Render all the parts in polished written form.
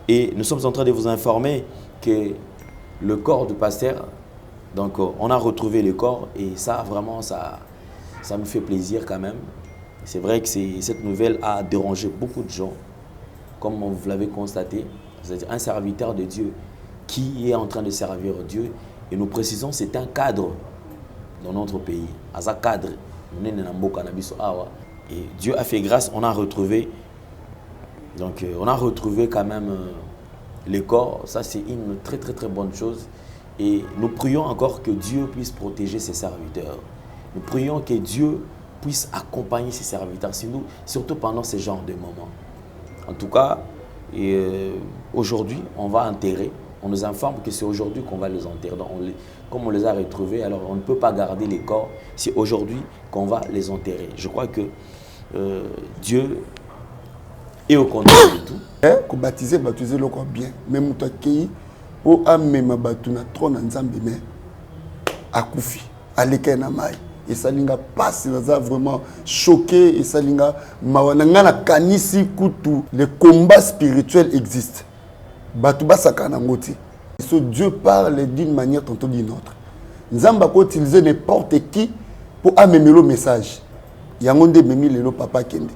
Et nous sommes en train de vous informer que le corps du pasteur, donc on a retrouvé le corps et ça vraiment ça nous fait plaisir quand même. C'est vrai que cette nouvelle a dérangé beaucoup de gens, comme vous l'avez constaté. C'est-à-dire un serviteur de Dieu qui est en train de servir Dieu. Et nous précisons c'est un cadre dans notre pays. À un cadre, et Dieu a fait grâce, on a retrouvé. Donc on a retrouvé quand même les corps. Ça c'est une très très bonne chose. Et nous prions encore que Dieu puisse protéger ses serviteurs. Nous prions que Dieu puisse accompagner ses serviteurs, surtout pendant ce genre de moments. En tout cas, aujourd'hui, on va enterrer. On nous informe que c'est aujourd'hui qu'on va les enterrer. Donc comme on les a retrouvés, alors on ne peut pas garder les corps. C'est aujourd'hui qu'on va les enterrer. Je crois que Dieu est au contrôle de tout. Qu'on baptiser le corps bien. Même toi qui pour amener ma batuna trop dans Nzambe mais akufi aleka na mai. Et ça linga passe ça vraiment choqué et ça linga mawananga na kanisi kutu. Le combat spirituel existe. Batuba sakana ngoti. So Dieu parle d'une manière tantôt d'une autre. Nzamba peut utiliser n'importe qui pour amener le message. Yangonde memi lelo papa kende.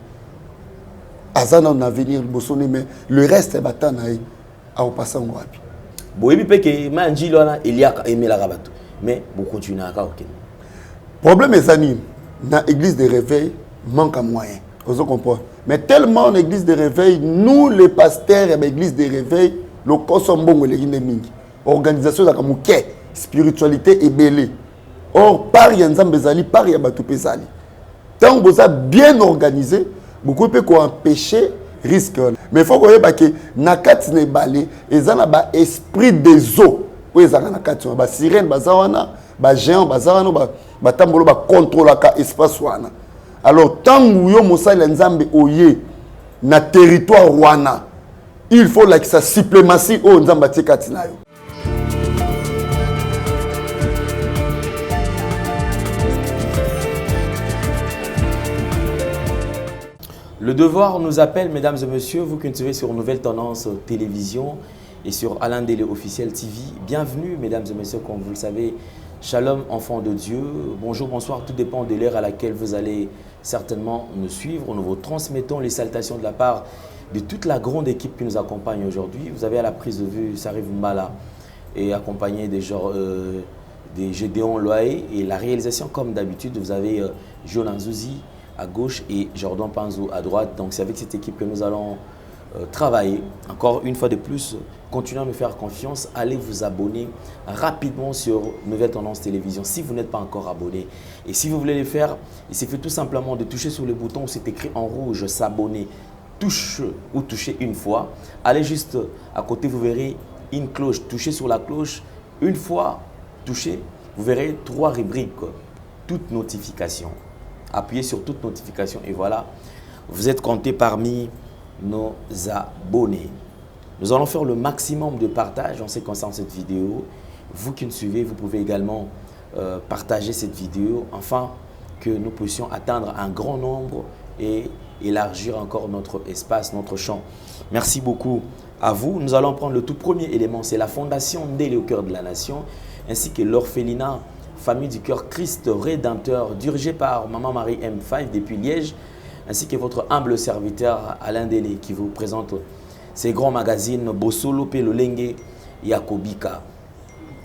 Azana en avenir bosone mais le reste est batana a au passant wapi. Boyebi peke manji lona Elia aimé la rabato. Mais vous continuez à faire. Problème est anime. Dans l'église de réveil, manque à moyens. Vous comprenez? Mais tellement en église de réveil, nous les pasteurs et l'église de réveil, le Kosombongo les mingi. Organisation de la spiritualité est belle. Or, par Yanzam Bezali, par Yabatou Pesali. Tant que vous êtes bien organisé, beaucoup peuvent empêcher risque. Mais il faut que vous ayez nakat ne balé, et ça n'a esprit des eaux. Oui, ça n'a nakat, ba sirène, ba zawana, ba géant, ba zawana, ba tambolo, ba contrôle espace wana. Alors tant que yo mosa l'enzambe oye na territoire wana, il faut que ça suprématie au nzamba tikatina yo. Le devoir nous appelle, mesdames et messieurs, vous qui nous suivez sur Nouvelle Tendance Télévision et sur Alain Délé Officiel TV. Bienvenue, mesdames et messieurs, comme vous le savez. Shalom, enfants de Dieu. Bonjour, bonsoir, tout dépend de l'heure à laquelle vous allez certainement nous suivre. Nous vous transmettons les salutations de la part de toute la grande équipe qui nous accompagne aujourd'hui. Vous avez à la prise de vue Sarif Mbala et accompagné des Gédéon Loaé et la réalisation, comme d'habitude, vous avez Jonan Zouzi à gauche et Jordan Panzo à droite. Donc c'est avec cette équipe que nous allons travailler. Encore une fois de plus, continuez à nous faire confiance. Allez vous abonner rapidement sur Nouvelle Tendance Télévision si vous n'êtes pas encore abonné. Et si vous voulez le faire, il suffit tout simplement de toucher sur le bouton où c'est écrit en rouge s'abonner. Touche ou toucher une fois. Allez juste à côté, vous verrez une cloche. Touchez sur la cloche. Une fois touché, vous verrez 3 rubriques. Toute notification. Appuyez sur toute notification et voilà, vous êtes compté parmi nos abonnés. Nous allons faire le maximum de partage en ce qui concerne cette vidéo. Vous qui nous suivez, vous pouvez également partager cette vidéo afin que nous puissions atteindre un grand nombre et élargir encore notre espace, notre champ. Merci beaucoup à vous. Nous allons prendre le tout premier élément, c'est la fondation Ndélé au cœur de la nation, ainsi que l'orphelinat Famille du Cœur Christ Rédempteur, dirigée par Maman Marie M5 depuis Liège, ainsi que votre humble serviteur Alain Délé qui vous présente ces grands magazines Bossolo, Pelolenge, Yakobika.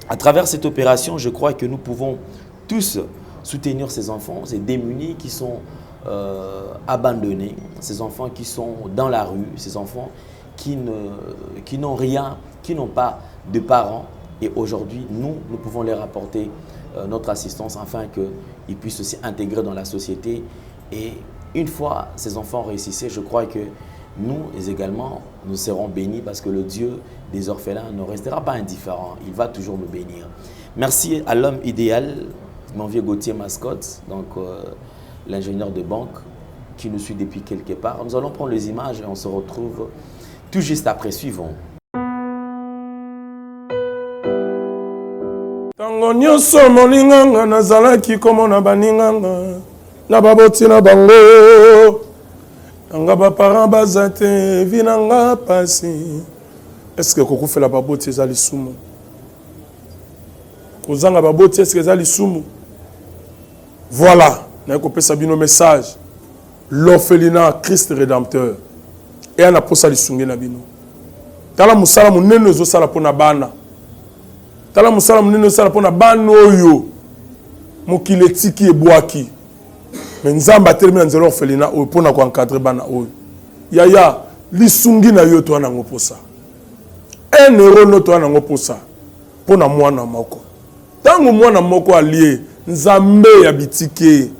À travers cette opération, je crois que nous pouvons tous soutenir ces enfants, ces démunis qui sont abandonnés, ces enfants qui sont dans la rue, ces enfants qui n'ont rien, qui n'ont pas de parents. Et aujourd'hui, nous pouvons leur apporter notre assistance afin qu'ils puissent aussi intégrer dans la société. Et une fois ces enfants réussissent, je crois que nous également, nous serons bénis parce que le Dieu des orphelins ne restera pas indifférent. Il va toujours nous bénir. Merci à l'homme idéal, mon vieux Gauthier Mascotte, donc l'ingénieur de banque qui nous suit depuis quelque part. Nous allons prendre les images et on se retrouve tout juste après. Suivons. Tango nyonso molinganga nazalaki komona baninganga na baboti na bango nanga baparent baza te vi nanga pasi Est-ce que Koko fait la babote et zali sumu? Kozanga babote est-ce que zali sumu? Voilà, n'a pas sabino message. L'orphelinat Christ rédempteur. Et on a posé les sungé na bino. Tala musala munene zo sala pona bana. Tala musala munene zo sala pona bana oyo. Mokiletiki e boaki. Mais nzamba termine nzelo orphelinat o pona ko encadrer bana oyo. Yaya lisungi na yo to na ngoposa. 1 euro no to na ngoposa. Pona mwana moko. Tango mwana moko allié nzambe ya bitike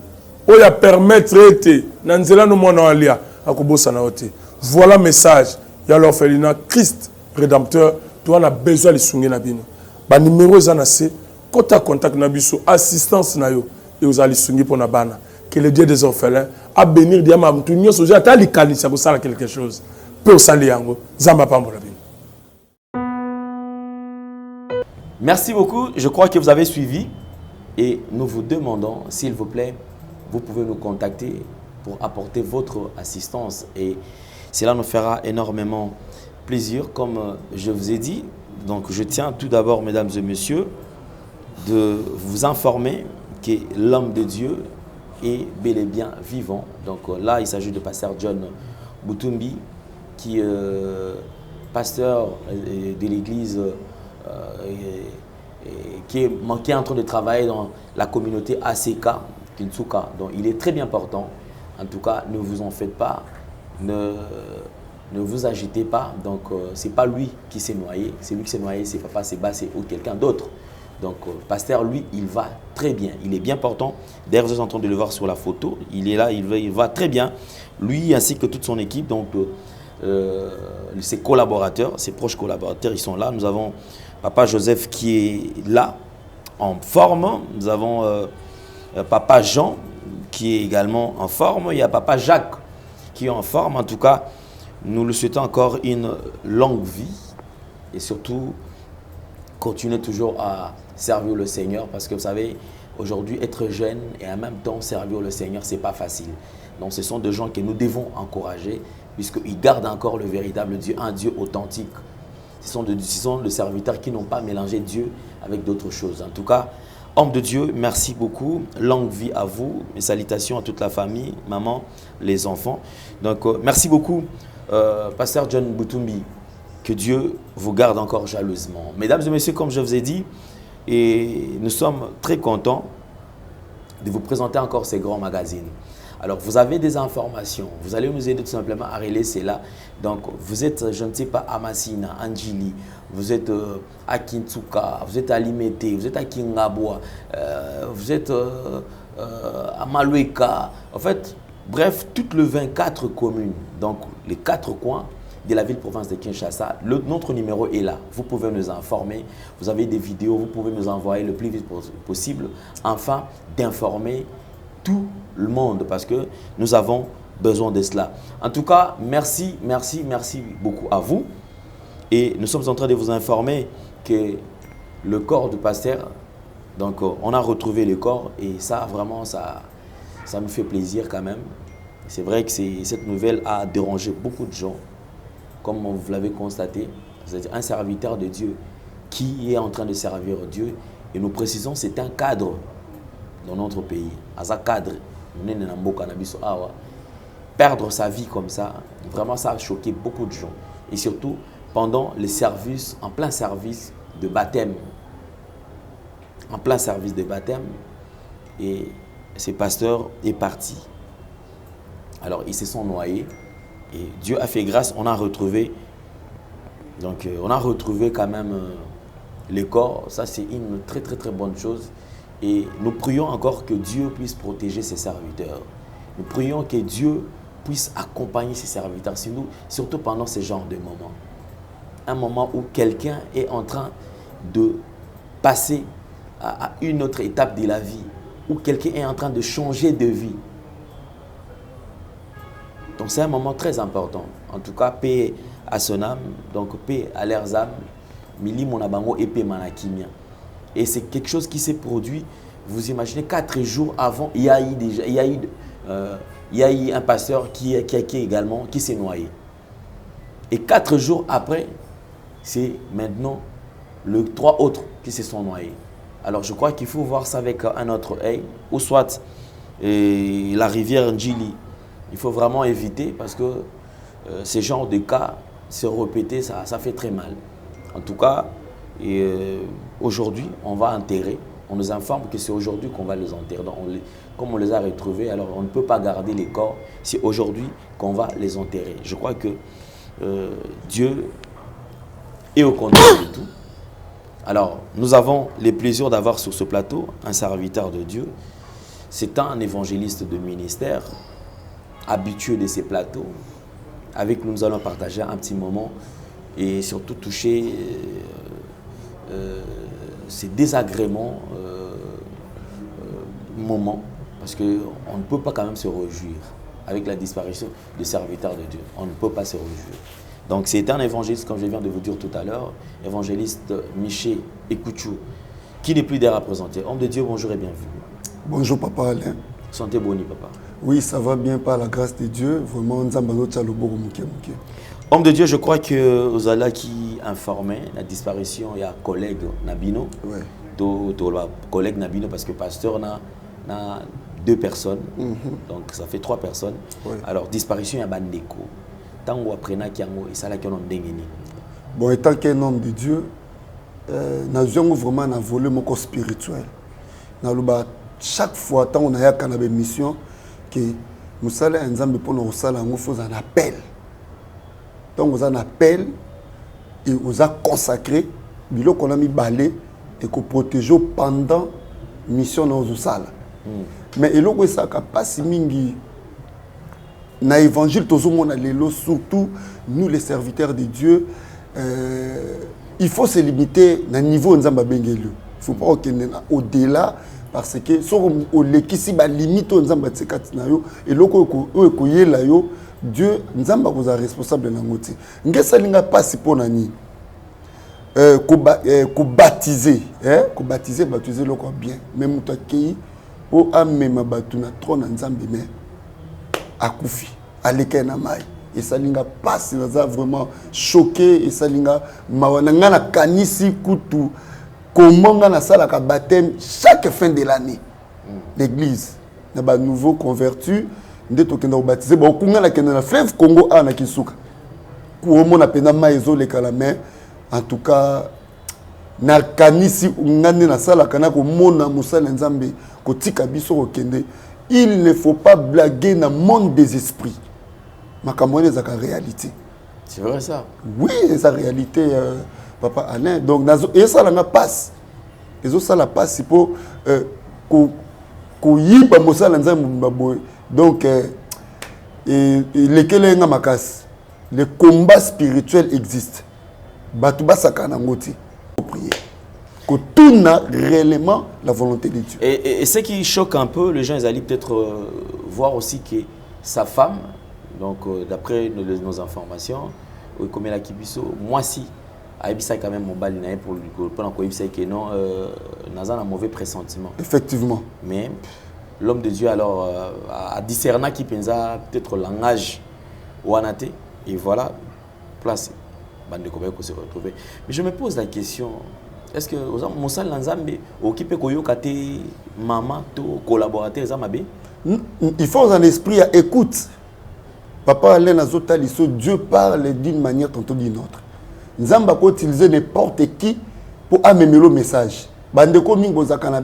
oya permettre ete na nzela no mwana alia akobosa na ote. Voilà message ya l'orphelinat Christ rédempteur to na besoin lisungi na bino. Ba numéro za na se kota contact na biso assistance na yo et aux alisungi pona bana. Que le Dieu des orphelins a bénir diama mutu nyoso ja ta likanisa ko sala quelque chose. Pour sali yango zamba pambola bino. Merci beaucoup. Je crois que vous avez suivi et nous vous demandons, s'il vous plaît, vous pouvez nous contacter pour apporter votre assistance et cela nous fera énormément plaisir. Comme je vous ai dit, donc je tiens tout d'abord, mesdames et messieurs, de vous informer que l'homme de Dieu est bel et bien vivant. Donc là, il s'agit de pasteur John Boutumbi, qui est pasteur de l'église qui est en train de travailler dans la communauté ACK Kinsuka. Donc il est très bien portant. En tout cas, ne vous en faites pas, ne vous agitez pas. Donc c'est pas lui qui s'est noyé, c'est lui qui s'est noyé, c'est papa, c'est bas, c'est ou quelqu'un d'autre. Donc pasteur, lui, il va très bien, il est bien portant. D'ailleurs, vous êtes en train de le voir sur la photo, il est là, il va très bien. Lui ainsi que toute son équipe, donc ses collaborateurs, ses proches collaborateurs, ils sont là. Nous avons Papa Joseph qui est là, en forme. Nous avons Papa Jean qui est également en forme. Il y a Papa Jacques qui est en forme. En tout cas, nous lui souhaitons encore une longue vie et surtout, continuer toujours à servir le Seigneur parce que vous savez, aujourd'hui, être jeune et en même temps servir le Seigneur, ce n'est pas facile. Donc, ce sont des gens que nous devons encourager puisqu'ils gardent encore le véritable Dieu, un Dieu authentique. Ce sont des serviteurs qui n'ont pas mélangé Dieu avec d'autres choses. En tout cas, homme de Dieu, merci beaucoup. Longue vie à vous. Mes salutations à toute la famille, maman, les enfants. Donc, merci beaucoup, pasteur John Boutumbi. Que Dieu vous garde encore jalousement. Mesdames et messieurs, comme je vous ai dit, et nous sommes très contents de vous présenter encore ces grands magazines. Alors, vous avez des informations, vous allez nous aider tout simplement à relayer cela. Donc, vous êtes, je ne sais pas, à Massina, Anjili, vous êtes à Kinsuka, vous êtes à Limete, vous êtes à Kingabwa, vous êtes à Malueka. En fait, bref, toutes les 24 communes, donc les 4 coins de la ville-province de Kinshasa, notre numéro est là. Vous pouvez nous informer, vous avez des vidéos, vous pouvez nous envoyer le plus vite possible, afin d'informer tout le monde parce que nous avons besoin de cela. En tout cas, merci beaucoup à vous. Et nous sommes en train de vous informer que le corps du pasteur, donc on a retrouvé le corps et ça vraiment, ça nous fait plaisir quand même. C'est vrai que cette nouvelle a dérangé beaucoup de gens, comme vous l'avez constaté. C'est un serviteur de Dieu qui est en train de servir Dieu. Et nous précisons, c'est un cadre dans notre pays. À ce cadre, perdre sa vie comme ça, vraiment ça a choqué beaucoup de gens. Et surtout pendant les services, en plein service de baptême. En plein service de baptême. Et ce pasteur est parti. Alors ils se sont noyés. Et Dieu a fait grâce, on a retrouvé. Donc on a retrouvé quand même les corps. Ça c'est une très bonne chose. Et nous prions encore que Dieu puisse protéger ses serviteurs. Nous prions que Dieu puisse accompagner ses serviteurs, surtout pendant ce genre de moments. Un moment où quelqu'un est en train de passer à une autre étape de la vie, où quelqu'un est en train de changer de vie. Donc c'est un moment très important. En tout cas, paix à son âme, donc paix à leurs âmes, Mili Monabango et paix Manakimia. Et c'est quelque chose qui s'est produit, vous imaginez, 4 jours avant, il y a eu un pasteur qui également, qui s'est noyé. Et 4 jours après, c'est maintenant les 3 autres qui se sont noyés. Alors je crois qu'il faut voir ça avec un autre œil, ou soit la rivière Ndjili. Il faut vraiment éviter parce que ce genre de cas se répéter, ça fait très mal. En tout cas, aujourd'hui, on va enterrer. On nous informe que c'est aujourd'hui qu'on va les enterrer. Donc comme on les a retrouvés, alors on ne peut pas garder les corps. C'est aujourd'hui qu'on va les enterrer. Je crois que Dieu est au contrôle de tout. Alors, nous avons le plaisir d'avoir sur ce plateau un serviteur de Dieu. C'est un évangéliste de ministère, habitué de ces plateaux. Avec nous, nous allons partager un petit moment et surtout toucher ces désagréments moments, parce qu'on ne peut pas quand même se réjouir avec la disparition des serviteurs de Dieu. On ne peut pas se réjouir. Donc c'est un évangéliste, comme je viens de vous dire tout à l'heure, évangéliste Miché Ekouchou, qui n'est plus des représentés. Homme de Dieu, bonjour et bienvenue. Bonjour papa Alain. Santé boni papa. Oui, ça va bien par la grâce de Dieu. Vraiment, homme de Dieu, je crois que vous allez qui informait la disparition, il y a collègue Nabino. Oui. Collègue Nabino parce que pasteur n'a 2 personnes, donc ça fait 3 personnes. Oui. Alors disparition, il y a Bandeko. Tango aprena kiango et ça là qui on dengeni. Bon, étant qu'un homme de Dieu, nous avons vraiment un volet spirituel. Chaque fois tant on a une mission que nous allons ensemble pour nous faire un appel. Donc on a un appel et on a consacré, bilo qu'on a mis balai et qu'on protège pendant mission dans le salle. Mais il y a pas si mingi na évangile surtout nous les serviteurs de Dieu, il faut se limiter à niveau nzamba bengelu. Il faut pas au-delà parce que si on lekisi ba limite nzamba tsekati na yo et loko ko yela yo Dieu nzamba ko za responsable na ngoti. Ngesa linga pasi pona ni ko baptiser baptiser loko bien même muta kei o amema batu na trône nzambe mais akufi aleke na mai et ça linga passe ça vraiment choqué et ça linga mawananga na kanisi kutu comment on a ça la baptême chaque fin de l'année l'église na ba nouveau converti ndeto kenda baptiser ba kunga la kenda na fleuve Congo na kisuka ko mona pena mai ezole kala mais en tout cas na kanisi ngane na sala kana ko mona musala nzambe ko tika biso ko kende. Il ne faut pas blaguer dans le monde des esprits. Ma camarade est la réalité. C'est vrai ça? Oui, c'est la réalité, papa Alain. Donc, et ça la passe. Et ça la passe pour qu'on y ait mosa donc le combat spirituel existe. Batuba sakana ngoti. Prier. Que tout n'a réellement la volonté de Dieu. Et ce qui choque un peu, les gens ils allaient peut-être voir aussi que sa femme, donc d'après nos informations, comme elle a kibiso, moi si, Aïbisa quand même mon bal pour pendant qu'on que non, n'a un mauvais pressentiment. Effectivement. Mais l'homme de Dieu alors a discerné qui pensa peut-être le langage ou anaté et voilà placé. Bande de combien qu'on se retrouver. Mais je me pose la question. Est-ce que Moussa Lanzambe occupé koyokate maman to collaborateur Zamabe? Il faut un esprit à écoute. Papa Alain Azotaliso, Dieu parle d'une manière tantôt d'une autre. Nzamba peut utiliser n'importe qui pour amener le message. Bandeko mingo zakana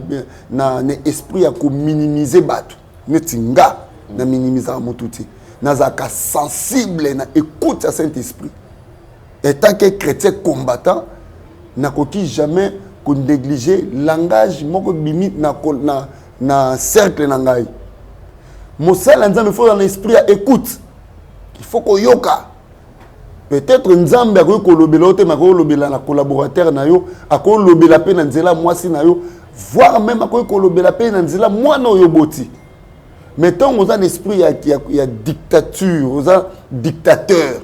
na esprit à minimiser batu. Netinga na minimiser motuti. Na zaka sensible na écoute à Saint-Esprit. Et tant que chrétien combattant n'a jamais qu'on négliger langage moko bimi na cercle nangai. Moussa Nzambe faut dans l'esprit à écoute. Il faut qu'on yoka. Peut-être Nzambe a kolobela te mako lobela na collaborateur na yo, a kolobela pe na nzela mwasi na yo, voire même a kolobela pe na nzela mwana yo boti. Mettons aux un esprit il y a dictature, aux un dictateur.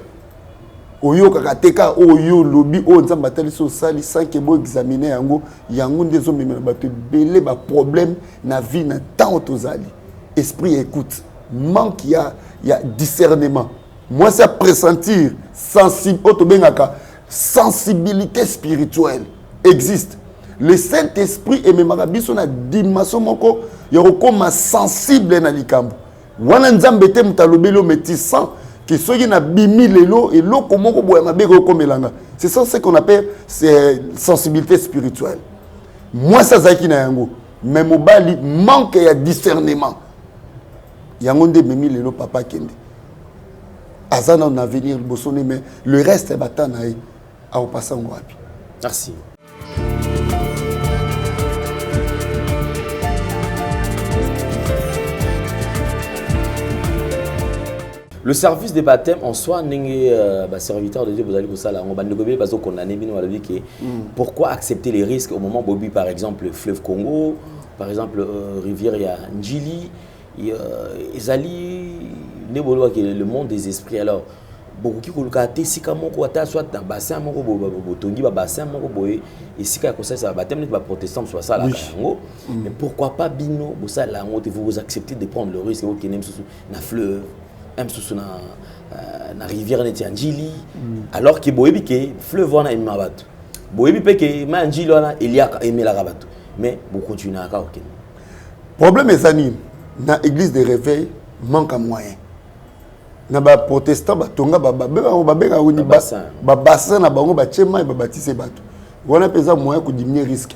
Oyo kakateka oyo lobi o nzamba tali so sali sans que bo examiner yango ndezo memela bato belé ba problème na vie na temps tozali. Esprit écoute, manque il y a discernement. Moi c'est pressentir sensible auto bengaka sensibilité spirituelle existe. Le Saint-Esprit et même biso na dimension moko yorokoma sensible na likambo. Wana nzambe te mutalobelo métissant qui soki na bimi lelo et loko moko boya mabe ko komelanga. C'est ça ce qu'on appelle sensibilité spirituelle. Moi ça zaki na yango, mais mobali manque ya discernement. Yango nde memi lelo papa kende. Azana en avenir bosone mais le reste est batana a au passant wapi. Merci. Le service des baptêmes en soi, serviteur de Dieu, vous allez vous saler. On va nous parce qu'on condamné pourquoi accepter les risques au moment où, par exemple, le fleuve Congo, par exemple, rivière Njili, Ezali, le monde des esprits. Alors, beaucoup qui ont si soit dans bassin bassin et si ça baptême pas protestant soit ça là mais pourquoi pas bino vous acceptez de prendre le risque qui n'aime na fleuve même sous na rivière neti Njili alors que boyebi ke fleuve wana emima bato boyebi pe ke ma Njili wana eliaka emelaka bato mais vous continuez à OK. Problème est ça na église de réveil manque à moyen. Na ba protestant ba tonga ba woni ba bassin na bango ba tchema ba baptiser bato. Voilà pesa moyen ko diminuer risque.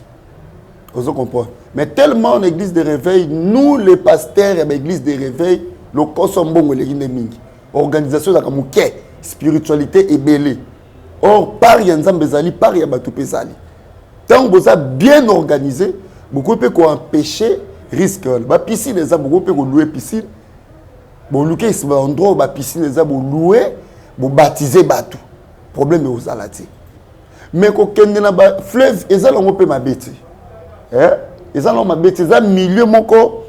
Vous comprenez? Mais tellement en église de réveil, nous les pasteurs et l'église de réveil le Kosombongo les mingi. Organisation de la spiritualité est belle. Or, par Yanzam Bezali, par Yabatou Pesali. Tant que vous êtes bien organisé, beaucoup de gens empêcher risque. La piscine, les gens beaucoup de louer piscine. Bon, louer c'est un endroit où la piscine, les gens louer, pour baptiser bateau. Problème est aux alati. Mais quand on a un fleuve, ils ont un ma bêtise. Ils ont ma bêtise. Ils ont milieu moko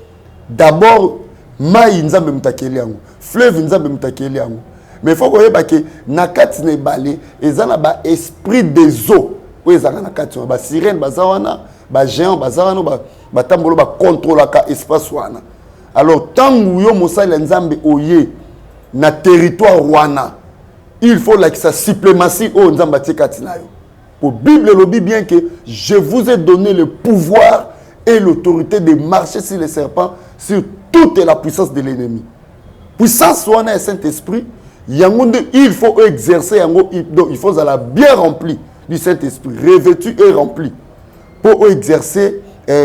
d'abord. Mai nzambe mutakeli yango fleuve nzambe mutakeli yango mais faut que ba ke nakati ne balé ezana ba esprit des eaux o ezana nakati ba sirène bazawana ba géant bazawana ba tambolo ba contrôler ka espace wana alors tangu yo mosala nzambe oye na territoire wana il faut la que ça suprématie o nzamba tikati na yo pour Bible lobi bien que je vous ai donné le pouvoir et l'autorité de marcher sur les serpents sur toute la puissance de l'ennemi. Puissance soit un Saint-Esprit, il faut exercer, il faut bien rempli du Saint-Esprit, revêtu et rempli. Pour exercer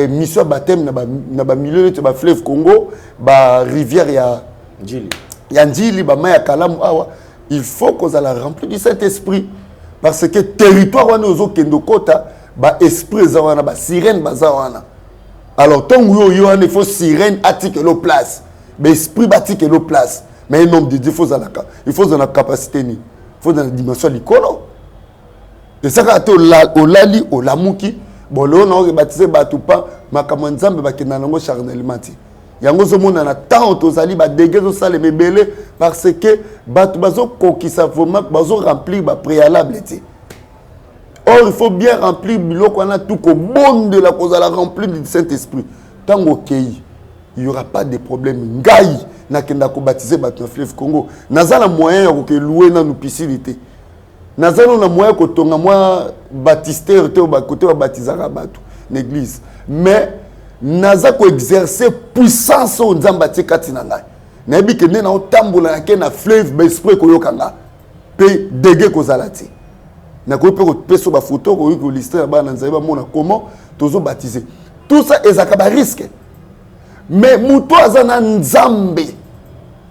mission baptême dans le milieu de fleuve Congo, la rivière Njili, Maya Kalam, il faut qu'on ait rempli du Saint-Esprit. Parce que le territoire, esprit, sirène, alors, tant que il faut sirène attique l'eau place, mais esprit batique l'eau place. Mais un homme de Dieu, il faut dans la capacité, il faut dans la dimension de l'icône. Et ça, quand au lali, au lamouki, bon, là, on a baptisé Batoupa, ma kamanzambe, bakenango charnellement. Yango zomona na tant aux ali, ba dégué au sale, mais belé, parce que Batoubazo, qui savent, bazo remplir, ba préalable, or, il faut bien remplir tout au bon de la cause à la remplir du Saint-Esprit. Tant qu'il n'y aura pas de problème. Ngaï, n'a qu'à baptiser le fleuve Congo. N'a pas moyen de louer dans nos piscines. N'a pas moyen de tonga moi baptiser au côté baptiser l'église. Mais n'a pas exercer puissance au Nzambati Katinanga. N'a pas que n'a tambola na fleuve l'esprit koyokanga. Pe dégué kozalati. Na ko pe so ba photo ko ko lister ba na nzaiba mona comment tozo baptiser tout ça ezaka risque mais muto azana nzambe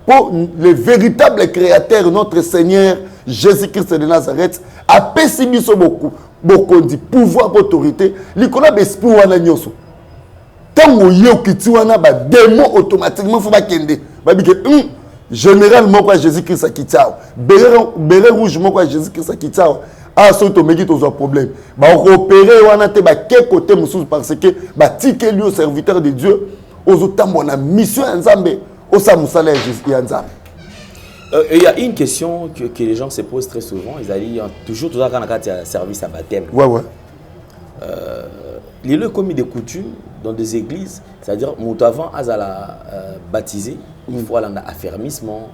pour le véritable créateur notre Seigneur Jésus-Christ de Nazareth a pesi biso beaucoup de pouvoir autorité likona besprit wana nyoso tango yokiti wana ba démon automatiquement faut ba kende ba bike généralement quoi Jésus-Christ a kitao béret rouge moi quoi Jésus-Christ a kitao. Ah, si tu me dis un problème, bah opérer wana te ba quel côté musu parce que bah ticket lui au serviteur de Dieu aux autant mon mission nzambe au samusala Jésus nzambe. Il y a une question que les gens se posent très souvent, ils allaient toujours quand on a service à baptême. Ouais. Les lieux commis de coutume dans des églises, c'est-à-dire avant azala baptisé, il faut aller en affermissement,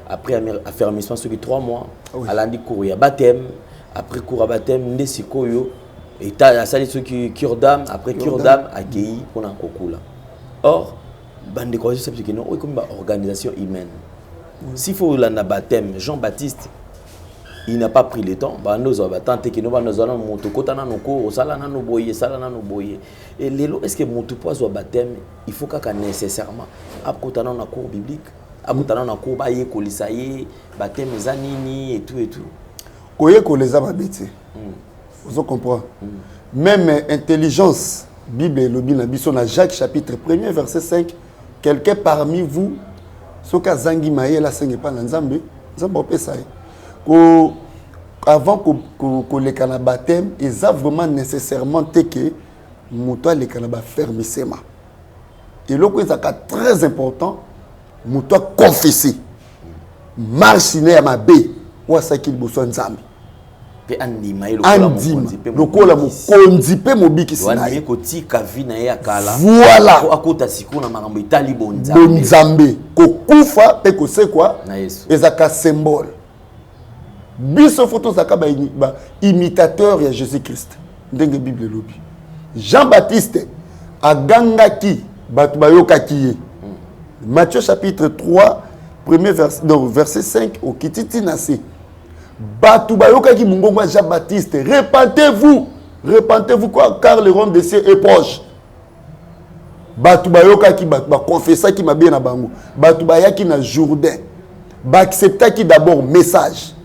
après affermissement sur les 3 mois, à l'andi cours il y a baptême. après cours à baptême nde sikoyo et ta sali ceux qui cure d'âme après cure d'âme accueilli pour un kokula. Or bande quoi c'est parce que non comme organisation humaine. S'il faut la baptême Jean-Baptiste il n'a pas pris le temps bah nous va tenter que nous allons monter kota na noko sala na no boyer et lelo est-ce que monter pour soit baptême il faut qu'à nécessairement après na cours biblique après na cours ba ye kolisaye baptême zanini et tout koye koleza babeti vous comprenez même intelligence Bible et lobi na biso na Jacques chapitre 1er verset 5 quelqu'un parmi vous soka zangi maye la senge pa na nzambe nzambe pesa avant que les canaux baptême ils ont vraiment nécessairement que muto les canaux fermissement et là c'est très important muto confesser marche à ma bé ou à ça qu'il besoin nzambe pe andima lokola mokonzi pe mobiki sinaye kotika vi na ya kala voilà akota sikuna makambo itali bonzambe kokufa pe kosekwa na Yesu ezaka symbole biso photo zaka ba imitateur ya Jésus-Christ ndenge Bible lobi Jean-Baptiste agangaki batu bayokaki ye Matthieu chapitre 3 premier verset 5 au kititi nase batu bayokaki mungongo Jean-Baptiste repentez-vous quoi car le royaume des cieux est proche batu bayokaki ba confessaki mabe na bango batu bayaki na Jourdain ba acceptaki d'abord message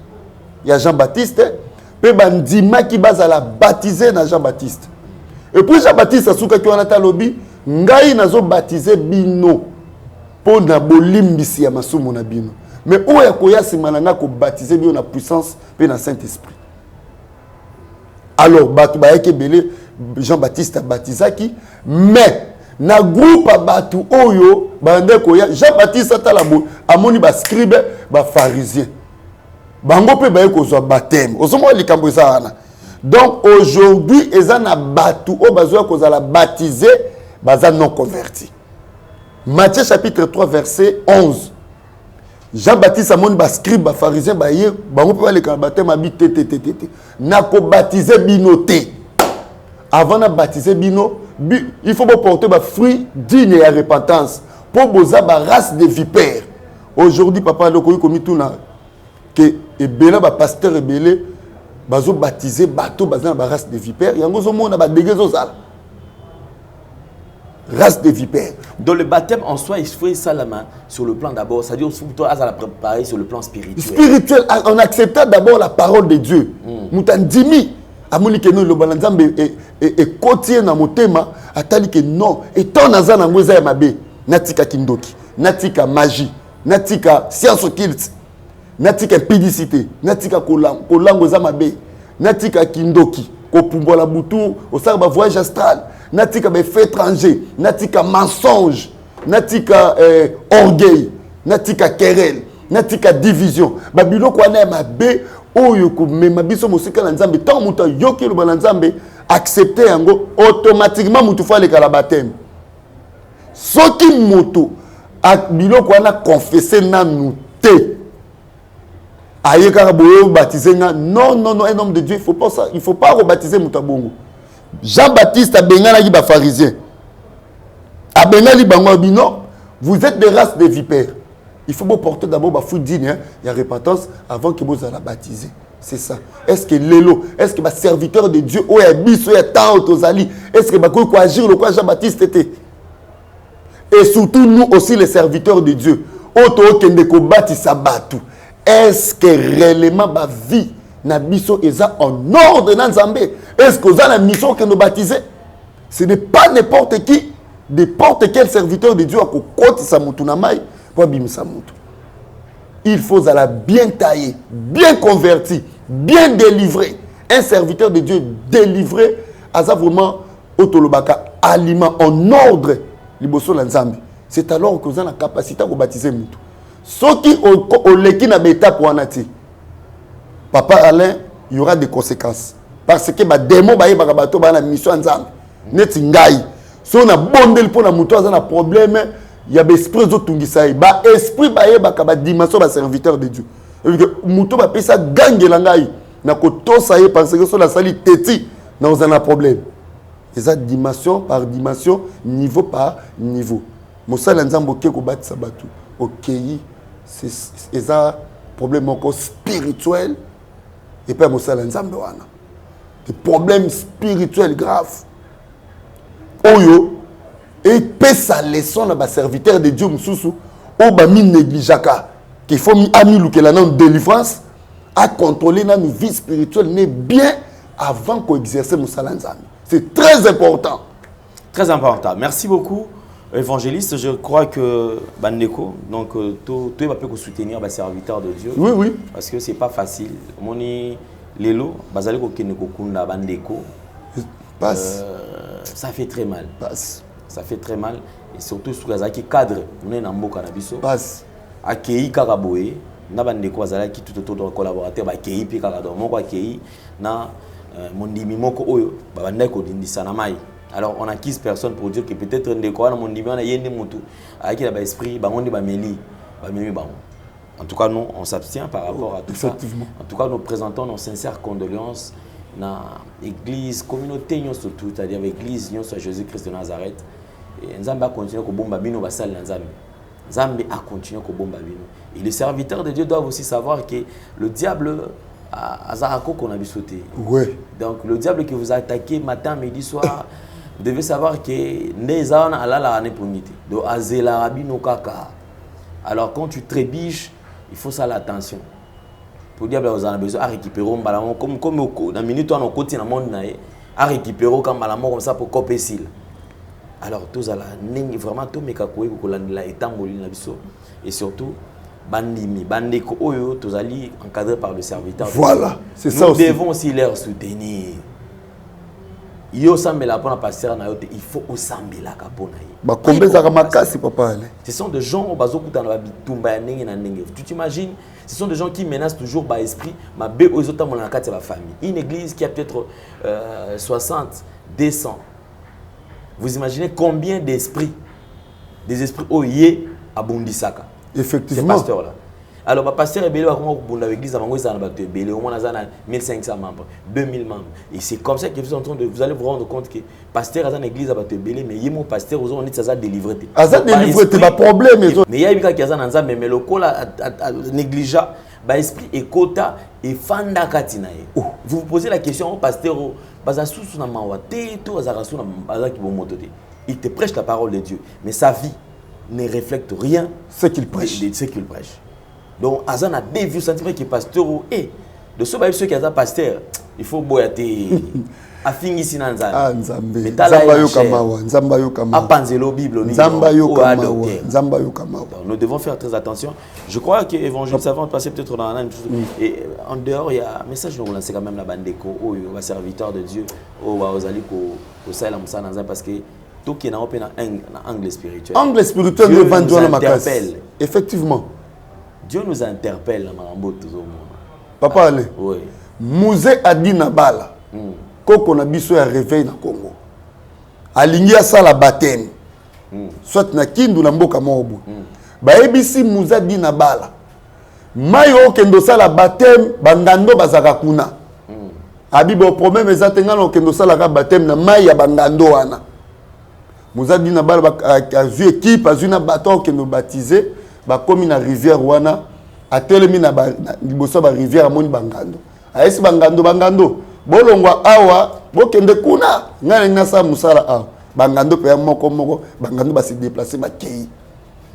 il y a Jean-Baptiste pe bandima ki bazala baptisé na Jean-Baptiste et puis Jean-Baptiste asuka ki wana talobi ngai nazo baptiser bino po na bolimbisi ya masumu na bino mais oya koya simananga ko baptiser bino na puissance pe na Saint-Esprit alors batu bayaki belé Jean-Baptiste baptisaki mais na groupe batu oyo bande koya Jean-Baptiste atalabo amoni ba scribe ba pharisien bango pe baye kozwa baptême osomo likambo ezana donc aujourd'hui ezana batu o bazwa kozala baptisé baza non converti Matthieu chapitre 3 verset 11 Jean-Baptiste amoni ba scribe ba pharisien baye bango pe baleka baptême habité na ko baptiser bino te avant na baptiser bino il faut porter ba fruit digne ya repentance pour boza ba race de vipères aujourd'hui papa loko komi tuna que ebela ba pasteur ebele bazo baptiser bateau bazana ba race de vipères yango zo mona ba déguezo sala race de vipères dans le baptême en soi il faut ça la main sur le plan d'abord c'est à dire faut toi à la préparer sur le plan spirituel on accepta d'abord la parole de Dieu mutandimi amoni que nous le balanzambe et côtier na motema atali que non et tant nazana ngoza ya mabe natika kindoki natika magie natika science occulte natika pédicité natika kolango za mabe natika kindoki kopumbola butu osaka ba voyage astral natika ba fait étranger natika mensonge natika orgueil natika querelle natika division ba biloko wana mabe oyo ko mema biso mosika na nzambe tant muta yoki lo na nzambe accepter yango automatiquement mutu fa le kala baptême soki mutu ak biloko wana confesser nanu te aye kaka boyo baptiser nga non un homme de Dieu il faut pas rebaptiser mutabongo Jean-Baptiste abenganaki ba pharisien abengali bango bino vous êtes des races de vipères il faut porter d'abord ba fruit digne il y a repentance avant que vous allez baptiser c'est ça est-ce que lelo est-ce que ba serviteur de Dieu o ya biso ya tant tozali est-ce que ba ko agir le quoi Jean-Baptiste était et surtout nous aussi les serviteurs de Dieu auto kende ko baptisa batu est-ce que réellement ma vie na biso eza en ordre na Nzambe est-ce que za la mission que nous baptiser ce n'est pas n'importe qui n'importe quel serviteur de Dieu a kokotisa mutu na mai pour bimisa mutu il faut la bien taillé bien converti bien délivré un serviteur de Dieu délivré aza vraiment otolobaka aliment en ordre liboso la Nzambe c'est alors que vous avez la capacité de baptiser mutu ceux qui ont l'équipe na étape wanati papa Alain il y aura des conséquences parce que ba démon ba yeba bato ba na mission Nzambe neti ngai so na bondel pour na mutu aza na problème il y a des esprits zotungisa ba esprit ba yeba ka ba dimension ba serviteur de Dieu mutu ba pesa gangela ngai na koto ça y parce que sur la salle teti dans un problème. Et ça dimension par dimension, niveau par niveau. Mosala nzambo ke ko batisa batu. OK, c'est ça problème encore spirituel et pas mosala nzambo wana. Des problèmes spirituels graves. Oyo et peut sa leçon na ba serviteur de Dieu mususu o ba mi négligeaka qu'il faut mi ami lukela na délivrance à contrôler na vie spirituelle n'est bien avant qu'on exerce mosala nzambo. C'est très important. Très important. Merci beaucoup, évangéliste. Je crois que Bandeko, donc tout va peut soutenir les serviteurs de Dieu. Oui, oui. Parce que c'est pas facile. Moni Lelo, Bazaleko Keneko Kunda Bandeko. Passe. Ça fait très mal. Passe. Ça fait très mal. Et surtout sur les qui cadre, on est dans le cannabis. Passe. Akei Karaboé, na Bandeko Bazalaki tout autour de collaborateurs, Akei puis Karado, Moko Akei, na Mondimi Moko Oyo, Bandeko Dindisanamai. Alors on acquise personne pour dire que peut-être Ndeko na Mondimi on a yende mutu, avec la esprit, Bamondi Bameli, Bameli Bamon. En tout cas, nous, on s'abstient par rapport à tout ça. En tout cas, nous présentons nos sincères condoléances dans l'église, communauté, surtout, c'est-à-dire l'église, à Jésus-Christ de Nazareth. Et Nzambe a continué à bomba bino basal Nzambe. Nzambe a continué à bomba bino. Et les serviteurs de Dieu doivent aussi savoir que le diable a Zarako qu'on a sauté. Oui. Donc le diable qui vous a attaqué matin, midi, soir, vous devez savoir que Nezan a la népomité. Donc Azela Rabino Kaka. Alors quand tu trébiches, il faut ça l'attention. Pour dire que vous avez besoin de récupérer comme dans la minute où on continue dans le monde, à récupérer comme ça pour couper s'il. Alors tous à la vraiment tout mekakoé pour la état et surtout bandimi bandeko oyo tous ali encadré par le serviteur. Voilà, c'est ça aussi. Nous devons aussi leur soutenir. Yo sambela pona pasteur na yote il faut osambela kapona yi. Ba kombeza makasi papa. Ce sont des gens bazokuta na bitumba ya ndenge na ndenge. Tu t'imagines, ce sont des gens qui menacent toujours ba esprit ma be ozota mon na kati ya famille. Une église qui a peut-être 60, 200. Vous imaginez combien d'esprits des esprits oyé à Bondisaka. Effectivement. Ces pasteurs là. Alors, le pasteur est belé, l'église a 1500 membres, 2000 membres. Et c'est comme ça que vous allez vous rendre compte que le pasteur a une église a belé, mais il y a mon pasteur, vous avez ça délivré. Ça délivré, c'est pas problème. Mais il y a des gens qui ont mais le col a négligé, l'esprit et quota et fanda katina. Vous vous posez la question au pasteur, il te prêche la parole de Dieu, mais sa vie ne reflète rien ce qu'il prêche. Ce qu'il prêche. Donc, Azan a dévié sentiment que pasteur et de ceux qui ont pasteur, il faut boyater a fini ici dans Nzambe. Ah Nzambe. Nzamba yo kamawa, Nzamba yo kamawa. A panzelo Bible ni. Nzamba yo kamawa, Nzamba yo kamawa. Nous devons faire très attention. Je crois que évangile savant passer peut-être dans une chose et en dehors il y a un message nous lancer quand même la bandeko o va serviteur de Dieu o va osali ko sala musana Nzambe parce que tout qui est dans angle spirituel. Angle spirituel nous vendons la makasi. Effectivement. Dieu nous interpelle dans le Papa allez. Oui. Musée Adina Bala. Koko na biso ya réveil na Congo. Alingi asala baptême. Soit na kindu na mboka mobu. Ba ebisi Musée Adina Bala. Mayo kendo sala baptême bangando bazaka kuna. Abibo problème ezatenga no kendo sala ka baptême na mai ya bangando wana. Musée Adina Bala a vu équipe azuna bateau kendo baptisé. Bakomi na rivière wana atelemi na liboso ba rivière amoni bangando aesi bangando bolongwa awa bokende kuna ngana nasa musala awa bangando pe moko bangando ba se déplacer ba kei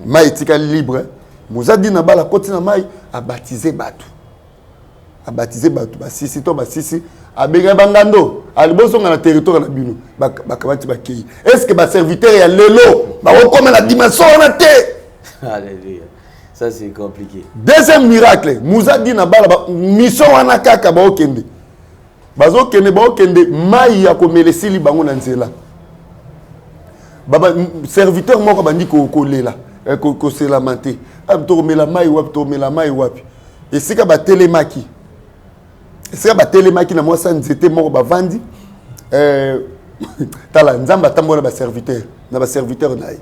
mai etika libre muzadi na bala koti na mai a baptiser batu ba sisi to ba sisi abenga bangando aliboso na territoire na bino bakabati ba kei est-ce que ba serviteur ya lelo ba okoma na dimension na te. Alléluia. Ça c'est compliqué. Deuxième miracle, Moussa dit na bala mission wana kaka ba okende. Bazo kende mai ya komelesili bango na nzela. Baba serviteur moko bandi ko lela, ko se lamenter. To mela mai wapi. Esika ba telemaki. Na moi ça nzete moko ba vandi. Tala nzamba tambola ba serviteur na ye.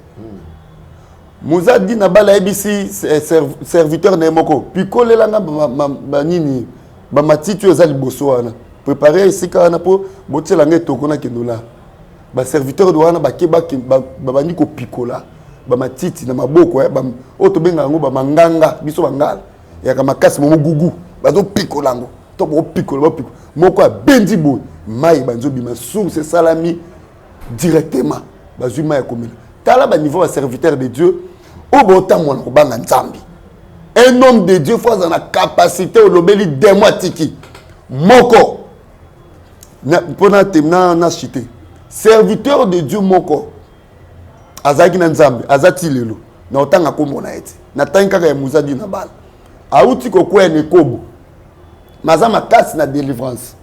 Moussa dit na bala ABC serviteur na moko puis kolela nga ba nini ba matiti oza liboso wana préparer ici kana po botela ngai tokona kendola ba serviteur de wana ba keba ba bandi ko pikola ba matiti na maboko ba oto benga ngo ba manganga biso bangala ya kama kasi mo gugu bazo pikola ngo to bo pikola ba pikola moko bendi bo mai banzo bima source salami directement bazui mai komela tala ba niveau ba serviteur de Dieu o bota mona ko banga nzambi. Un homme de Dieu faut avoir la capacité au lobeli des mois tiki. Moko. Pendant terminant na chité. Serviteur de Dieu moko. Azaki na nzambe, azati lelo. Na otanga kombo na ete. Na tanka ya muzadi na bala. Auti ko kwa ne kobo. Mazama kasi na délivrance.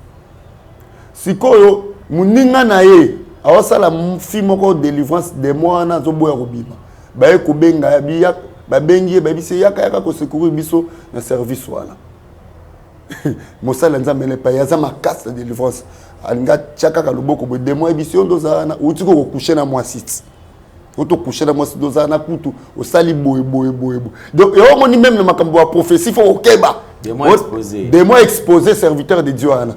Sikoyo muninga na ye. Awasala mfi moko délivrance des mois na zobo ya robima. Ba ko benga ya biya babengi babisi yaka ko secourir biso na service wala mosala nzambe le pa yaza makasa de délivrance alinga chaka ka loboko bo demo biso ndozana uti ko coucher na moisite auto coucher na moisite dozana kutu osali boye donc yo moni même na makambo ya prophétie faut okeba demo exposé serviteur de Dieu ana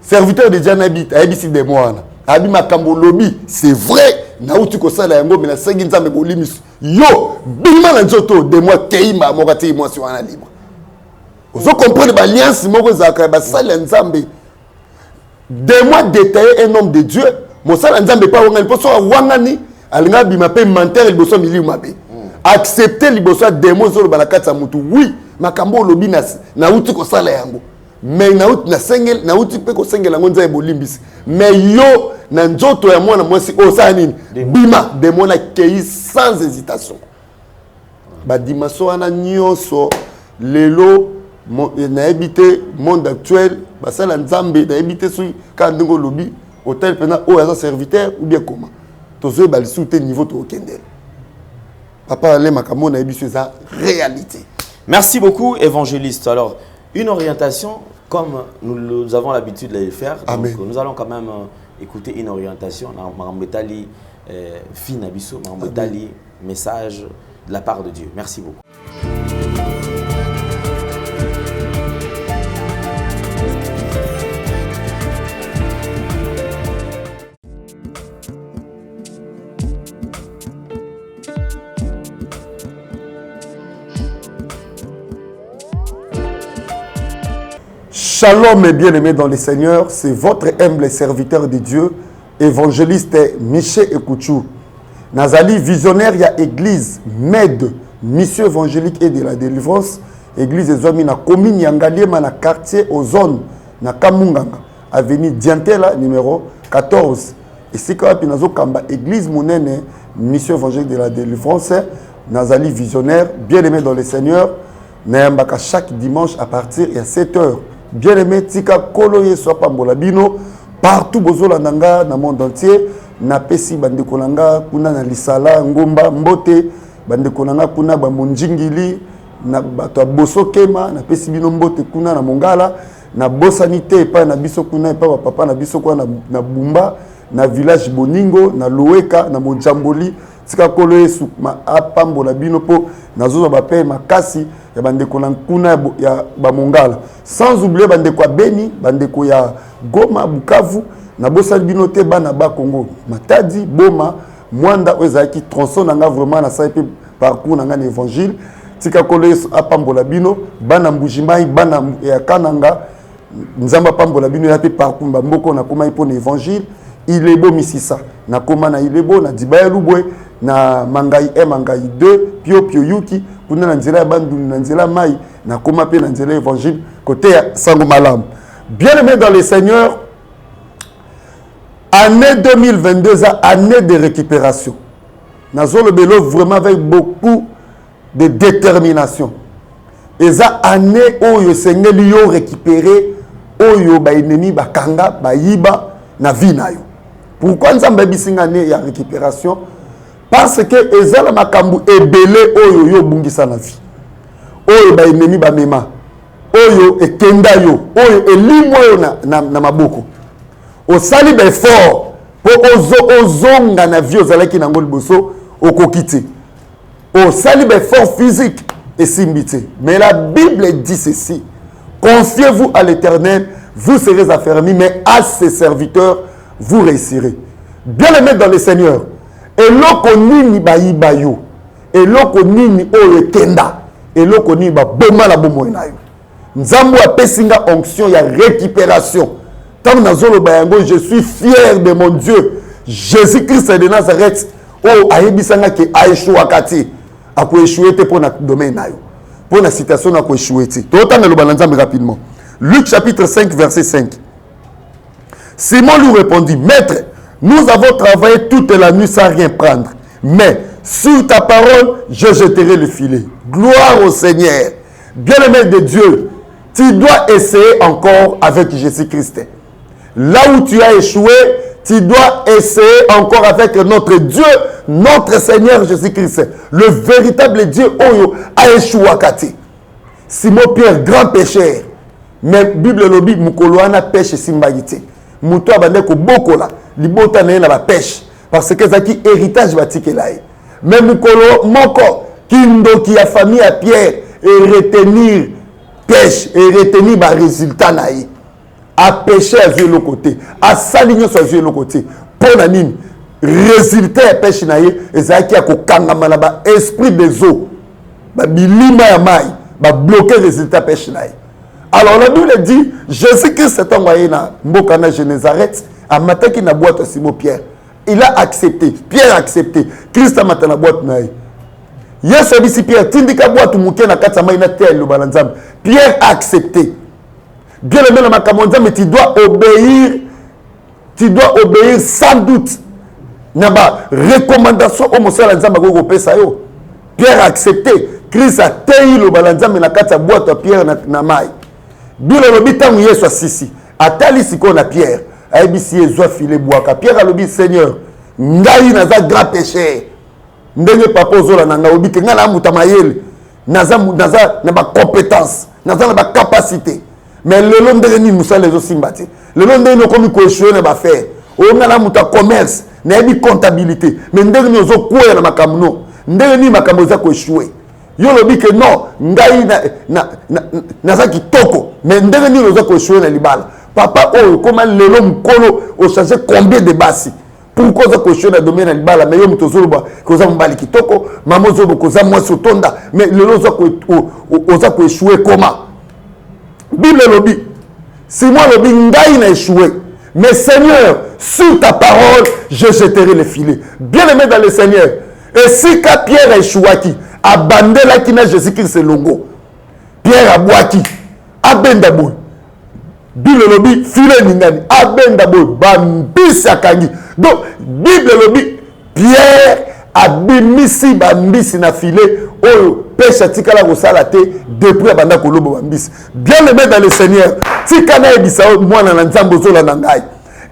serviteur de Dieu na habite abisi demo ana abi makambo lobi c'est vrai na uti ko sala yango mais na sengi nzambe ko limiso yo bima na nzoto de moi keima mokati moi sur ana libre vous comprenez l'alliance moko zaka ba sala nzambe de moi détailler un homme de Dieu mo sala nzambe pa wanga liposo wangani alinga bima pe menteur liboso milieu mabe accepter liboso de moi zolo ba la kata mutu oui makambo lobi na uti ko sala yango mais na uti na sengel na uti pe ko sengela ngo nzambe bolimbisi mais yo na nzoto ya mwana mwasi osala nini bima de mona kei sans hésitation ba dimaso wana nyonso lelo na habité monde actuel basala nzambe na habité sui ka ndingo lobi hôtel pena o ya serviteur ou bien comment tozo ba lisute niveau to okendel papa le makambo na habité ça réalité. Merci beaucoup évangéliste. Alors une orientation comme nous avons l'habitude de le faire, donc nous allons quand même écouter une orientation, Marambetali Finabiso, Marambetali message de la part de Dieu. Merci beaucoup. Shalom et bien-aimés dans le Seigneur, c'est votre humble serviteur de Dieu, évangéliste Michel Ekouchou. Nazali visionnaire, il y a église MED, mission évangélique et de la délivrance. Église des hommes, na commune Yangaliema, na quartier aux zones, na Kamunganga, avenue Diantela, numéro 14. Et c'est quand même Kamba, église Mounene, mission évangélique de la délivrance. Nazali visionnaire, bien-aimé dans le Seigneur, Nayambaka chaque dimanche à partir de 7h. Bien-aimé, tika kolo yeso pambola bino partout bozola nanga na monde entier na pesi bande kolanga kuna na lisala ngomba mbote bande kolanga kuna ba monjingili na bato bosokema na pesi bino mbote kuna na mongala na bosanité pa na biso kuna pa papa na biso kuna na bumba na village boningo na loeka na mojamboli tika kolo yeso ma apambola bino po nazoza ba pe makasi ya bandeko na kuna ya bamongala sans oublier bandeko ya Beni bandeko ya Goma Bukavu na bosali bino te bana ba Congo Matadi Boma Mwanda ezaki tronçon nanga vraiment na sai pe parcours nanga na évangile tika kolo apambola bino bana Mbujimai bana ya Kananga nzamba pambola bino ya pe parcours mboko na koma ipo na évangile Ilebo Misisa na koma na Ilebo na Dibaya Lubwe na Mangai Mangai 2 Pio Yuki kuna na nzela bandu na nzela mai na koma pe na nzela évangile côté ya Sango Malam. Bien-aimé dans le Seigneur, année 2022 année de récupération. Nazolo belo vraiment avec beaucoup de détermination. Et ça année oyo sengeli yo récupérer oyo ba ennemi ba kanga ba yiba na vie na yo. Pourquoi nzambe bisinga année ya récupération? Parce que ezala makambu ebele oyo yo bungisa na vie. Oyo ba ennemi ba mema. Oyo ekenda yo. Oyo elimo yo na maboko. Osali be fort po ozonga na vie ozalaki na ngoli boso okokite. Osali be fort physique et simbité. Mais la Bible dit ceci. Confiez-vous à l'Éternel, vous serez affermis, mais à ses serviteurs, vous réussirez. Bien aimé dans le Seigneur, eloko nini bayiba yo, eloko nini oyo kenda, eloko nini ba boma la bomo na yo. Nzambo apesinga onction ya récupération. Tant nazolo bayango, je suis fier de mon Dieu, Jésus-Christ de Nazareth. Oh, ayebisanga ke aeshuakati, ako échoué te pour na domaine na yo. Pour la citation na ko échoué te. Totan le balanzambe rapidement. Luc chapitre 5 verset 5. Simon lui répondit, Maître, nous avons travaillé toute la nuit sans rien prendre, mais sur ta parole, je jeterai le filet. Gloire au Seigneur. Bien-aimé de Dieu, tu dois essayer encore avec Jésus-Christ. Là où tu as échoué, tu dois essayer encore avec notre Dieu, notre Seigneur Jésus-Christ. Le véritable Dieu Oyo a échoué à Kati. Simon Pierre, grand pécheur. Mais Bible lobi mukoloana pêche simbaïté. Muto abande ko bokola, libota na la pêche parce que zaki héritage batike lae. Mais mukolo moko kindo ki a famille à Pierre et retenir pêche et retenir ba résultat nae. A pêcher à le côté, à s'aligner sur le côté. Pour la mine, résultat pêche nae et zaki a ko kangama na ba esprit des eaux. Ba bilima ya mai, ba bloquer résultat pêche nae. Alors la Bible dit, Jésus-Christ s'est envoyé dans Mbokana Génézareth, à matin qui n'a boîte à Simon Pierre. Il a accepté, Pierre a accepté, Christ a matin la boîte naï. Yes, a dit Pierre, tindika boîte ou mouké na katsama ina tel le balanzam. Pierre a accepté. Bien aimé le makamonza, mais tu dois obéir sans doute. Naba recommandation au Moussa Lanzamba go pesa yo. Pierre a accepté. Christ a taillé le balanzam na katsa boîte à Pierre na mai. Bilo lobi tangu Yesu asisi atali siko na Pierre ayebisi ezwa filet boaka. Pierre alobi Seigneur ngai naza grand pécheur ndenge papa ozola na nga obi ke nga na muta mayele naza na ba compétence naza na ba capacité mais lelo ndenge ni musala ezo simbati lelo ndenge no komi ko échouer na ba faire o nga na muta commerce na bi comptabilité mais ndenge ni ozo koya na makamno ndenge ni makambo za ko échouer. Yo lobi que non, ngai na kitoko, mais ndenge ni loza ko échouer na libala. Papa oh comment lelo mkolo o changer combien de basi. Pourquoi za ko échouer na domaine na libala mais yo mtozolo ba ko za mbali kitoko, maman zo ko za moi sotonda, mais lelo za ko échouer comment? Bible lobi. Simon lobi ngai na échouer. Mais Seigneur, sur ta parole, je jeterai le filet. Bien aimé dans le Seigneur. Et si ka Pierre a échoué qui abandela qui na Jésus-Christ longo. Pierre a boaki. Abenda boy. Bible lobi filet ningani. Abenda boy. Bambisi akangi. Donc Bible lobi Pierre a bimisi bambisi na filet. Oh pêche tikala ko salate depuis abanda ko lobo bambisi. Bien aimé dans le Seigneur. Tikana ebisa mwana na nzambo zola na ngai.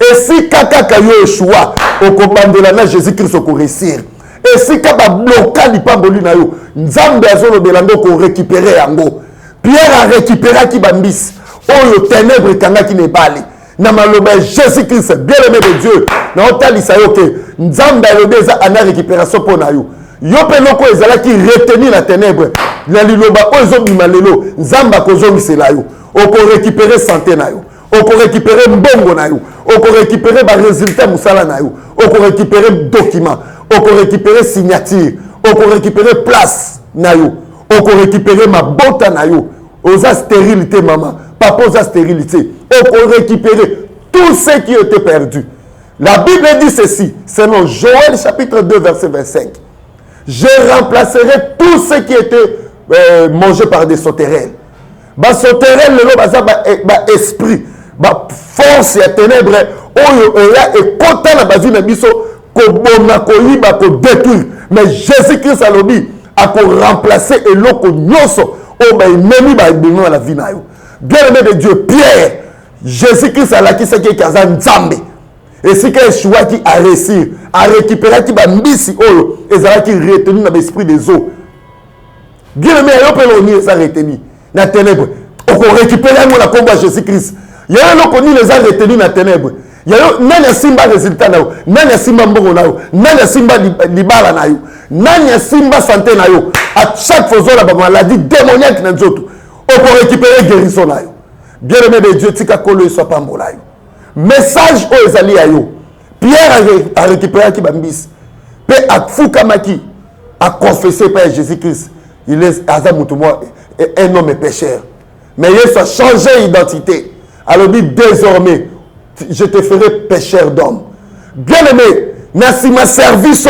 Et si kaka kayo échoua au kobandela na Jésus-Christ ko réussir. Et si kaba bloqué li pamboli na yo, nzambe azolo belando ko récupérer yango. Pierre a récupéré ki bambis. Oyo ténèbres kanga ki ne bali. Na maloba Jésus-Christ, bien aimé de Dieu. Na otalisa yo ke nzambe alobeza ana récupération pour na yo. Yo pe loko ezala ki retenir la ténèbre. Na liloba ozo bimalelo, nzamba ko zongisela yo. Oko récupérer santé na yo. Oko récupérer mbongo na yo. Oko récupérer ba résultat musala na yo. Oko récupérer document. On peut récupérer signature, on peut récupérer place nayo, on peut récupérer ma botte nayo, aux stérilité maman, papa aux stérilité, on peut récupérer tout ce qui était perdu. La Bible dit ceci, selon Joël chapitre 2 verset 25. Je remplacerai tout ce qui était mangé par des sauterelles. Ba sauterelles le baza ba esprit, ba force et ténèbres, oyo eya et kota na bazi na biso. Mais Jésus-Christ a lobby a remplacé et l'oko nyoso au même à la vie. Bien aimé de Dieu, Pierre, Jésus-Christ a la qui s'est qui a nzambe. Et si qu'un choix qui a réussi à récupérer qui va mbisi olo et ça qui retenu dans l'esprit des eaux. Bien aimé, il peut l'onir ça retenu dans ténèbres. On récupérer la combat Jésus-Christ. Il y a un autre qui les a retenus dans les ténèbres. Nani simba résultat na yo, nani simba mbongo na yo, nani simba libala na yo, nani simba santé na yo. À chaque fois la maladie démoniaque na nzoto, on peut récupérer guérison na yo. Bien-aimé de Dieu, tika kolo soit pas mbolayo. Message o ezali ayo. Pierre a récupéré qui bambis. Pe a fukamaki a confessé par Jésus-Christ. Il est Azamoutouma, un homme pécheur. Mais il a changé d'identité. Alors dit désormais, je te ferai pécheur d'homme. Bien-aimé, merci ma service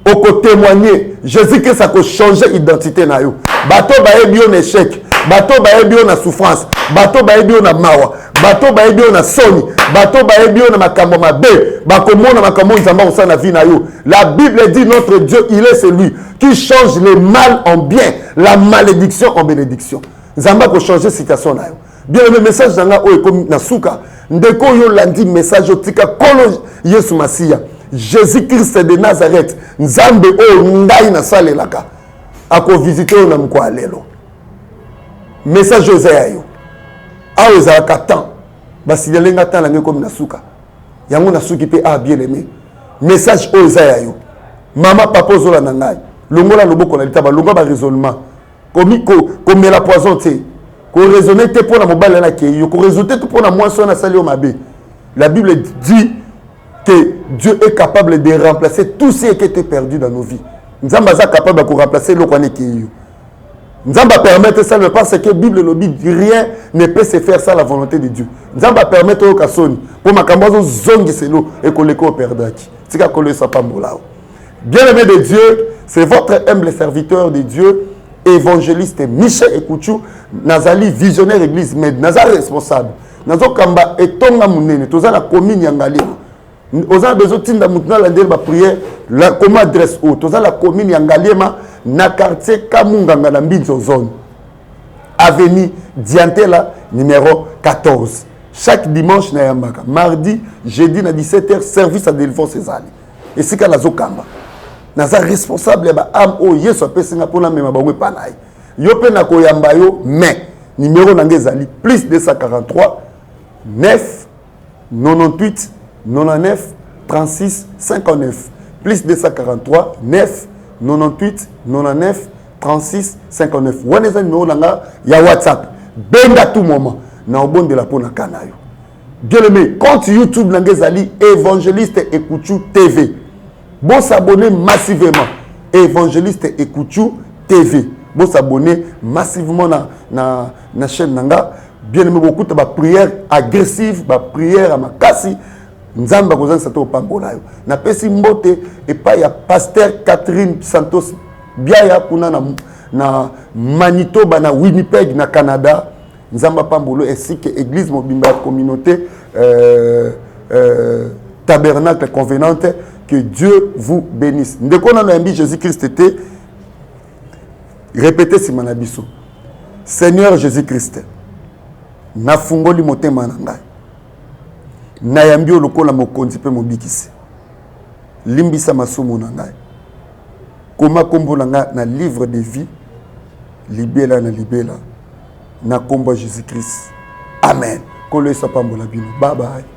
au côté témoigner. Jésus-Christ a changé d'identité. Bateau bae bio échec. Bateau bae bio na souffrance. Bateau bae bio na mawa. Bateau bae bio na soni. Bateau bae bio na makambo mabe. Bakomo na makambo nzamba osa na vie na yo. La Bible dit notre Dieu, il est celui qui change le mal en bien, la malédiction en bénédiction. Nzamba ko changer situation na yo. Bien le message nanga o comme na suka. Ndeko yo landi message otika kolo Yesu Masia. Jésus-Christ de Nazareth. Nzambe o ndai na salelaka. Ako visiter na mko alelo. Message José yo. Awe za katan. Basi lenga tan la comme na suka. Yango na suki pe a bien aimé. Message José yo. Mama papa zola na ngai. Longola loboko na litaba longa ba raisonnement. Comme la poison te. Ko raisonner te pour la mobile na ke yo. Ko résulter pour la moisson na sali o mabe. La Bible dit que Dieu est capable de remplacer tout ce qui était perdu dans nos vies. Nous sommes capables de remplacer le qu'on est qui est. Nous allons permettre ça parce que la Bible nous dit rien ne peut se faire sans la volonté de Dieu. Nous allons permettre aux personnes pour ma campagne zone c'est l'eau et qu'on les perdre. C'est qu'à coller ça pas là. Bien-aimé de Dieu, c'est votre humble serviteur de Dieu, évangéliste Michel Ekouchou, Nazali visionnaire église, mais Nazali responsable. Nazo kamba etonga munene, toza la commune Yangalima. Oza besoin tinda mutuna la ndel ba prière, la comment adresse au, toza la commune Yangalima na quartier Kamunganga na Mbinzo zone. Avenue Diantela numéro 14. Chaque dimanche na Yambaka, mardi, jeudi na 17h service à délivrance ezali. Et c'est quand nazo kamba. Naza responsable ba am o yeso pesinga pona mema bangwe panai. Yo pe na koyamba yo mais numéro nanga ezali plus 243 9 98 99 36 59 plus 243 9 98 99 36 59 waneza numéro nanga ya WhatsApp benga tout moment na obon de la pona kanayo. Bien aimé, compte YouTube nanga ezali évangéliste Ekouchou TV. Bon s'abonner massivement évangéliste Ekouchou TV. Bon s'abonner massivement na chaîne nanga. Bien aimé, beaucoup de prières agressives, de prières à ma kasi. Nzamba kozan sato pambola yo. Na pesi mbote et pas ya pasteur Catherine Santos biaya kuna na Manitoba na Winnipeg na Canada. Nzamba pambolo ainsi que église mobimba communauté tabernacle convenante. Que Dieu vous bénisse. Ndeko na mbi Jésus-Christ était répétez si manabiso. Seigneur Jésus-Christ. Na fungoli motema na ngai. Na yambi lokola mokonzi pe mobikisi. Limbisa masumu na ngai. Koma kombo na ngai na livre de vie. Libela na libela. Na kombo Jésus-Christ. Amen. Kolo isa pambola bino. Bye bye.